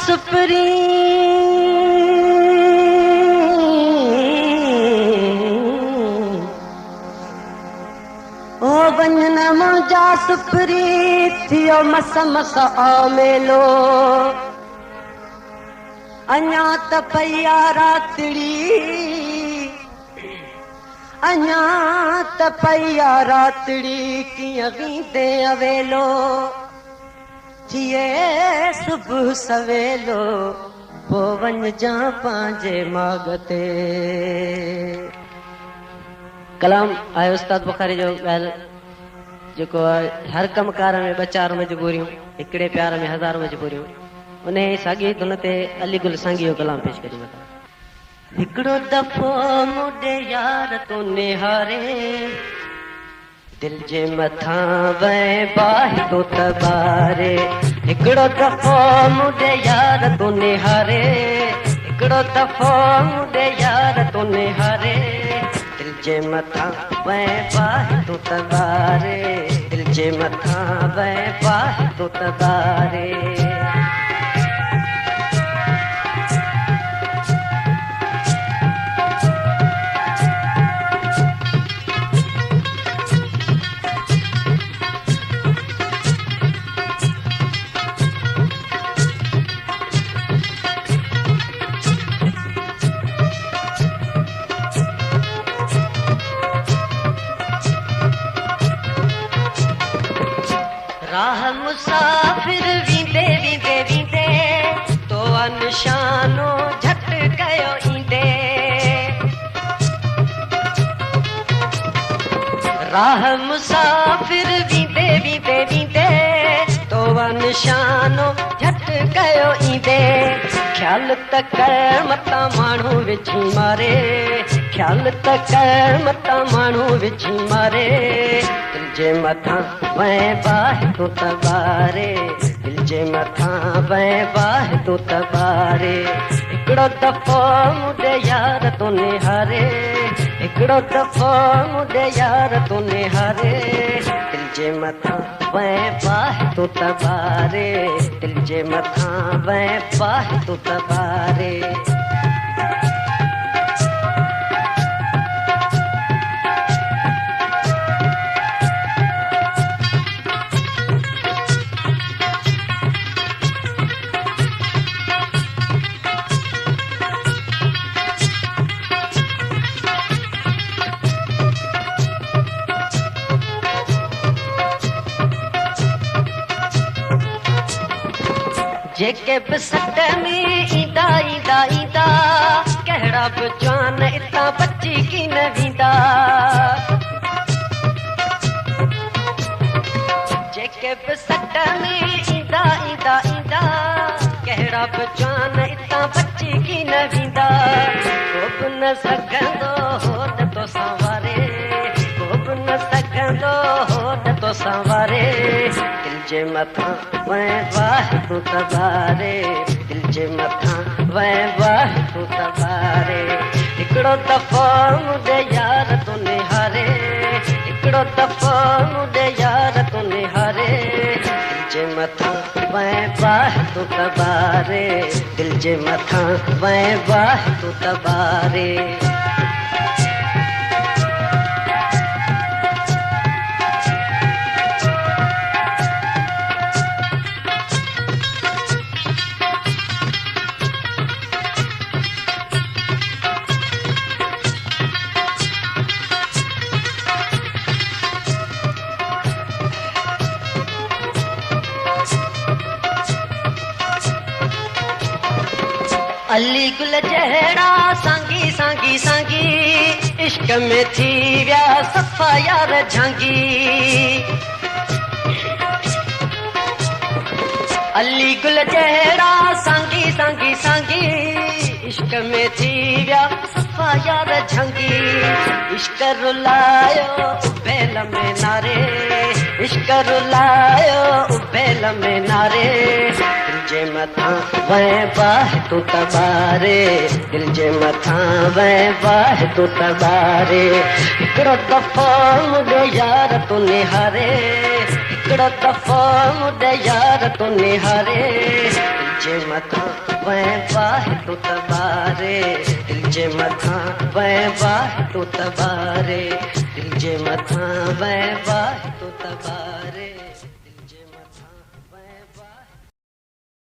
सुपरी ओ वञन मुंहिंजा सुपरी थियो मस मस आमेलो अञा त पई आ रातड़ी अञा त पई आ रातड़ी कीअं वींदे अवेलो थिए सुबुह सवेलो पोइ वञजां पंहिंजे माग ते। कलाम आहे उस्ताद बुखारी जो ॻाल्हि जेको आहे हर कमकार में ॿ चार मजबूरियूं हिकिड़े प्यार में हज़ार मजबूरियूं उन साॻी धुन ते अली गुल सांगी जो कलाम पेश करियो। हिकिड़ो दफ़ो मुंहिंजे यार तो निहारे दिल जे मथां वह बाहि तो तबारे हिकिड़ो दफ़ो मुंहिंजे यार तो निहारे हिकिड़ो दफ़ो मुंहिंजे यार तो निहारे दिल जे मथां वह बाहि तो तबारे दिल जे मथां वह बाहि तो तबारे। राह मुसाफिर वींदे वींदे वींदे तो निशानो झट कयो ईंदे राह मुसाफिर वींदे वींदे वींदे तो निशानो झट कयो ईंदे ख्याल त कर मता माण्हू विझी मारे ख्याल त कर मता माण्हू विझी मारे दिल जे मथां वह बाहि तो तबारे दिल जे मथां वह बाहि तो तबारे हिकिड़ो दफ़ो मुंहिंजे यार तो निहारे हिकिड़ो दफ़ो मुंहिंजे यार तो निहारे दिल जे मथां वह बाहि तो तबारे दिल जे मथां वह बाहि तो तबारे। जेके बि सट में ईंदा ईंदा ईंदा कहिड़ा बि जवान इतां बची की न वेंदा जेके बि सट में ईंदा ईंदा ईंदा कहिड़ा बि जवान इतां बची की न वेंदा को बि न सघंदो होद तो संवारे को बि न सघंदो होद तो संवारे दिल जे मथां वह बाहि तो तबारे दिल जे मथां वह बाहि तो तबारे हिकिड़ो दफ़ो मुंहिंजे यार तो निहारे हिकिड़ो दफ़ो मुंहिंजे यार तो निहारे दिल जे मथां वह बाहि तो तबारे दिल जे मथां वह बाहि तो तबारे। अली गुल जहिड़ा सांगी सांगी सांगी इश्क में थी विया सफ़ा यार झांगी अली गुल जहिड़ा सांगी सांगी सांगी इश्क में थी विया सफ़ा यार झांगी इश्क रुलायो उबेल में नारे इश्क रुलायो उबेल में नारे दिल जे मथां वह बाहि तो तबारे दिल जे मथां वह बाहि तो तबारे हिकिड़ो दफ़ो मुंहिंजे यार तो निहारे हिकिड़ो दफ़ो मुंहिंजे यार तो निहारे जे मथां वह वाह तो तबारे, दिल जे मथां वह वाह तो तबारे, दिल जे मथां वह वाह तो तबारे।